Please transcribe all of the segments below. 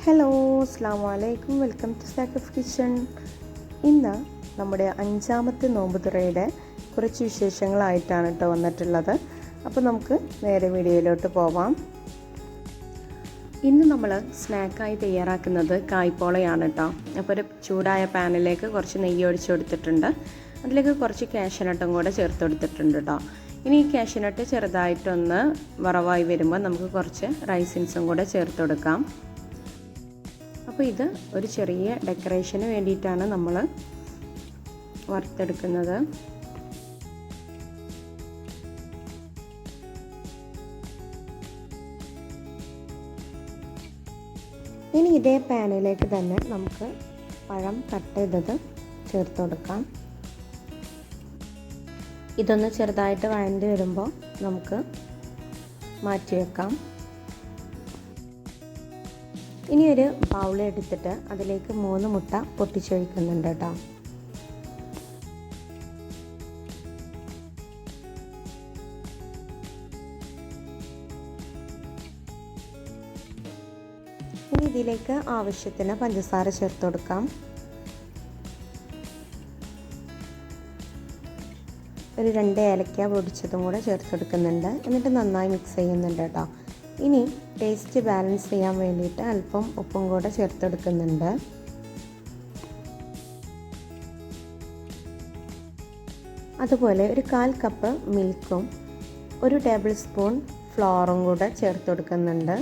Hello, അസ്സലാമു അലൈക്കും. Welcome to Saqif kitchen. ഇന്ന് നമ്മുടെ 5ാമത്തെ നോമ്പ് തുറയുടെ കുറച്ച് വിശേഷങ്ങളായിട്ടാണ് കേട്ടോ വന്നിട്ടുള്ളത്. അപ്പോൾ നമുക്ക് നേരെ വീഡിയോയിലോട്ട് പോവാം. ഇന്ന് നമ്മൾ സ്നാക്കായി തയ്യാറാക്കുന്നത് കായ്പോളയാണ് കേട്ടോ. അപ്പോൾ ഒരു ചൂടായ പാനിലേക്ക് കുറച്ച് നെയ്യ് ഒഴിച്ച് കൊടുത്തിട്ടുണ്ട്. അതിലേക്ക് കുറച്ച് കാഷ്യനട്ടും കൂടെ ചേർത്ത് കൊടുത്തിട്ടുണ്ട് കേട്ടോ. ഇനി ഈ കാഷ്യനട്ട് ചെറുതായിട്ടൊന്ന് വറവായി വരുമ്പോൾ നമുക്ക് കുറച്ച് റൈസിൻസും കൂടെ ചേർത്ത് കൊടുക്കാം. അപ്പോൾ ഇത് ഒരു ചെറിയ ഡെക്കറേഷന് വേണ്ടിയിട്ടാണ് നമ്മൾ വറുത്തെടുക്കുന്നത്. ഇനി ഇതേ പാനിലേക്ക് തന്നെ നമുക്ക് പഴം കട്ട് ചെയ്തത് ചേർത്ത് കൊടുക്കാം. ഇതൊന്ന് ചെറുതായിട്ട് വഴണ്ടി വരുമ്പോൾ നമുക്ക് മാറ്റി വെക്കാം. ഇനി ഒരു ബൗൾ എടുത്തിട്ട് അതിലേക്ക് 3 മുട്ട പൊട്ടിച്ചൊഴിക്കുന്നുണ്ട് കേട്ടോ. ഇനി ഇതിലേക്ക് ആവശ്യത്തിന് പഞ്ചസാര ചേർത്ത് കൊടുക്കാം. ഒരു 2 ഏലക്ക പൊടിച്ചതും കൂടെ ചേർത്ത് കൊടുക്കുന്നുണ്ട്. എന്നിട്ട് നന്നായി മിക്സ് ചെയ്യുന്നുണ്ട് കേട്ടോ. ഇനി ടേസ്റ്റ് ബാലൻസ് ചെയ്യാൻ വേണ്ടിയിട്ട് അല്പം ഉപ്പും കൂടെ ചേർത്തെടുക്കുന്നുണ്ട്. അതുപോലെ ഒരു 1/4 കപ്പ് മിൽക്കും 1 ടേബിൾ സ്പൂൺ ഫ്ലോറും കൂടെ ചേർത്ത് കൊടുക്കുന്നുണ്ട്.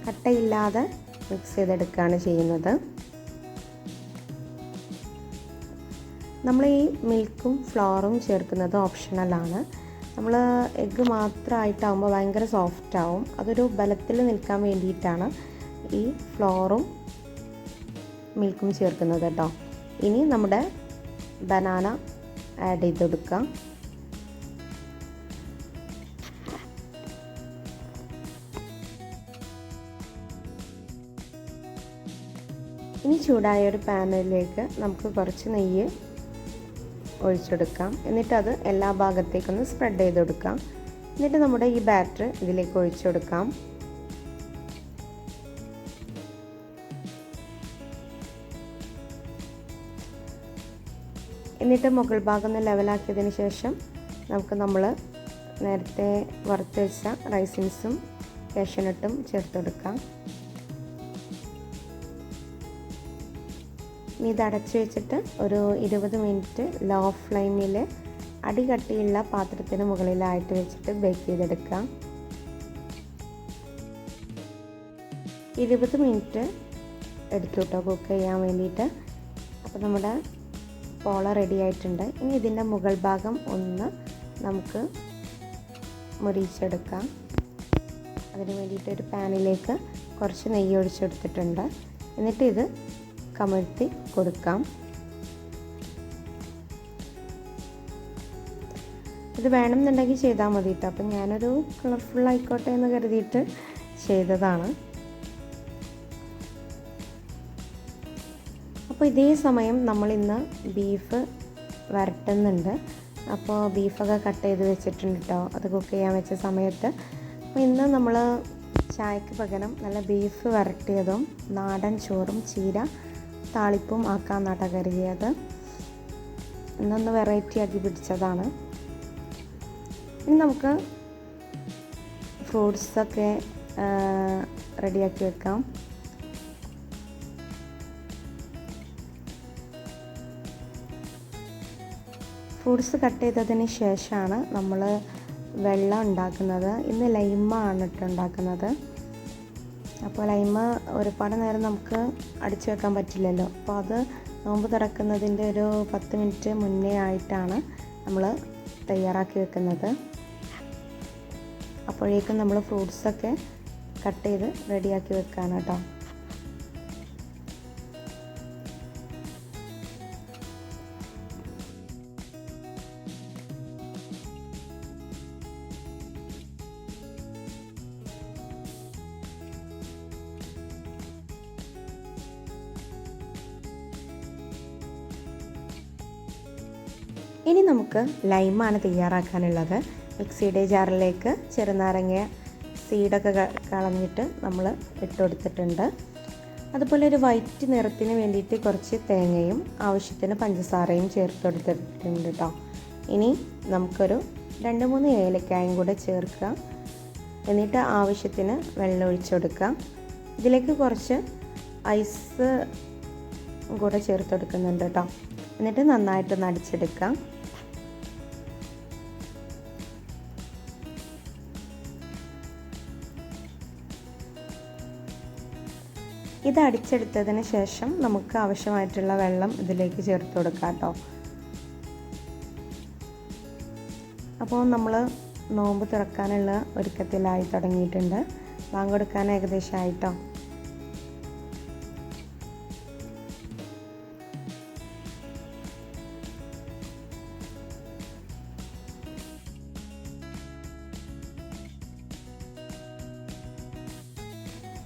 കട്ടയില്ലാതെ മിക്സ് ചെയ്തെടുക്കുകയാണ് ചെയ്യുന്നത്. നമ്മൾ ഈ മിൽക്കും ഫ്ലോറും ചേർക്കുന്നത് ഓപ്ഷണലാണ്. നമ്മൾ എഗ്ഗ് മാത്രമായിട്ടാകുമ്പോൾ ഭയങ്കര സോഫ്റ്റ് ആവും. അതൊരു ബലത്തിൽ നിൽക്കാൻ വേണ്ടിയിട്ടാണ് ഈ ഫ്ലോറും മിൽക്കും ചേർക്കുന്നത് കേട്ടോ. ഇനി നമ്മുടെ ബനാന ആഡ് ചെയ്ത് കൊടുക്കാം. ഇനി ചൂടായ ഒരു പാനിലേക്ക് നമുക്ക് കുറച്ച് നെയ്യ് ഒഴിച്ചെടുക്കാം. എന്നിട്ടത് എല്ലാ ഭാഗത്തേക്കൊന്ന് സ്പ്രെഡ് ചെയ്ത് കൊടുക്കാം. എന്നിട്ട് നമ്മുടെ ഈ ബാറ്റർ ഇതിലേക്ക് ഒഴിച്ചു കൊടുക്കാം. എന്നിട്ട് മുകൾ ഭാഗം ഒന്ന് ലെവലാക്കിയതിന് ശേഷം നമുക്ക് നമ്മൾ നേരത്തെ വറുത്ത് വെച്ച റൈസിൻസും കാഷ്യനട്ടും ചേർത്ത് കൊടുക്കാം. ഇനി ഇത് അടച്ചു വെച്ചിട്ട് ഒരു 20 മിനിറ്റ് ലോ ഫ്ലെയിമിൽ അടികട്ടിയുള്ള പാത്രത്തിന് മുകളിലായിട്ട് വെച്ചിട്ട് ബേക്ക് ചെയ്തെടുക്കാം. 20 മിനിറ്റ് എടുത്തു കേട്ടോ കുക്ക് ചെയ്യാൻ വേണ്ടിയിട്ട്. അപ്പോൾ നമ്മുടെ പോള റെഡി ആയിട്ടുണ്ട്. ഇനി ഇതിൻ്റെ മുകൾ ഭാഗം ഒന്ന് നമുക്ക് മുരിച്ചെടുക്കാം. അതിന് വേണ്ടിയിട്ട് ഒരു പാനിലേക്ക് കുറച്ച് നെയ്യ് ഒഴിച്ചെടുത്തിട്ടുണ്ട്. എന്നിട്ട് ഇത് കമഴ്ത്തി കൊടുക്കാം. ഇത് വേണമെന്നുണ്ടെങ്കിൽ ചെയ്താൽ മതി കേട്ടോ. അപ്പം ഞാനൊരു കളർഫുൾ ആയിക്കോട്ടെ എന്ന് കരുതിയിട്ട് ചെയ്തതാണ്. അപ്പോൾ ഇതേ സമയം നമ്മളിന്ന് ബീഫ് വരട്ടുന്നുണ്ട്. അപ്പോൾ ബീഫൊക്കെ കട്ട് ചെയ്ത് വെച്ചിട്ടുണ്ട് കേട്ടോ, അത് കുക്ക് ചെയ്യാൻ വെച്ച സമയത്ത്. അപ്പോൾ ഇന്ന് നമ്മൾ ചായക്ക് പകരം നല്ല ബീഫ് വരട്ടിയതും നാടൻ ചോറും ചീര താളിപ്പും ആക്കാമെന്നാട്ടോ കരുതിയത്. ഇന്നൊന്ന് വെറൈറ്റി ആക്കി പിടിച്ചതാണ്. ഇനി നമുക്ക് ഫ്രൂട്ട്സൊക്കെ റെഡിയാക്കി വെക്കാം. ഫ്രൂട്ട്സ് കട്ട് ചെയ്തതിന് ശേഷമാണ് നമ്മൾ വെള്ളം ഉണ്ടാക്കുന്നത്. ഇന്ന് ലൈമാണ് ഇട്ട് ഉണ്ടാക്കുന്നത്. അപ്പോൾ ലൈമ ഒരുപാട് നേരം നമുക്ക് അടിച്ചു വെക്കാൻ പറ്റില്ലല്ലോ. അപ്പോൾ അത് നോമ്പ് തുറക്കുന്നതിൻ്റെ ഒരു 10 മിനിറ്റ് മുന്നേ ആയിട്ടാണ് നമ്മൾ തയ്യാറാക്കി വെക്കുന്നത്. അപ്പോഴേക്കും നമ്മൾ ഫ്രൂട്ട്സൊക്കെ കട്ട് ചെയ്ത് റെഡിയാക്കി വെക്കാണ് കേട്ടോ. ഇനി നമുക്ക് ലൈമാണ് തയ്യാറാക്കാനുള്ളത്. മിക്സിയുടെ ജാറിലേക്ക് ചെറുനാരങ്ങ സീഡൊക്കെ കളഞ്ഞിട്ട് നമ്മൾ ഇട്ട് കൊടുത്തിട്ടുണ്ട്. അതുപോലെ ഒരു വൈറ്റ് നിറത്തിന് വേണ്ടിയിട്ട് കുറച്ച് തേങ്ങയും ആവശ്യത്തിന് പഞ്ചസാരയും ചേർത്ത് കൊടുത്തിട്ടുണ്ട് കേട്ടോ. ഇനി നമുക്കൊരു 2-3 ഏലക്കായും കൂടെ ചേർക്കുക. എന്നിട്ട് ആവശ്യത്തിന് വെള്ളം ഒഴിച്ച് കൊടുക്കുക. ഇതിലേക്ക് കുറച്ച് ഐസ് കൂടെ ചേർത്ത് കൊടുക്കുന്നുണ്ട് കേട്ടോ. എന്നിട്ട് നന്നായിട്ടൊന്ന് അടിച്ചെടുക്കാം. ഇത് അടിച്ചെടുത്തതിന് ശേഷം നമുക്ക് ആവശ്യമായിട്ടുള്ള വെള്ളം ഇതിലേക്ക് ചേർത്ത് കൊടുക്കാം കേട്ടോ. അപ്പോൾ നമ്മൾ നോമ്പ് തുറക്കാനുള്ള ഒരുക്കത്തിലായി തുടങ്ങിയിട്ടുണ്ട്. ബാങ്ക് കൊടുക്കാൻ ഏകദേശം ആയിട്ടോ.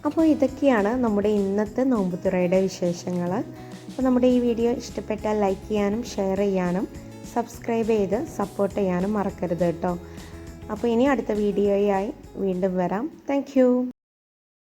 അപ്പോൾ ഇതൊക്കെയാണ് നമ്മുടെ ഇന്നത്തെ നോമ്പുതുറയുടെ വിശേഷങ്ങൾ. അപ്പോൾ നമ്മുടെ ഈ വീഡിയോ ഇഷ്ടപ്പെട്ടാൽ ലൈക്ക് ചെയ്യാനും ഷെയർ ചെയ്യാനും സബ്സ്ക്രൈബ് ചെയ്ത് സപ്പോർട്ട് ചെയ്യാനും മറക്കരുത് കേട്ടോ. അപ്പോൾ ഇനി അടുത്ത വീഡിയോയായി വീണ്ടും വരാം. താങ്ക്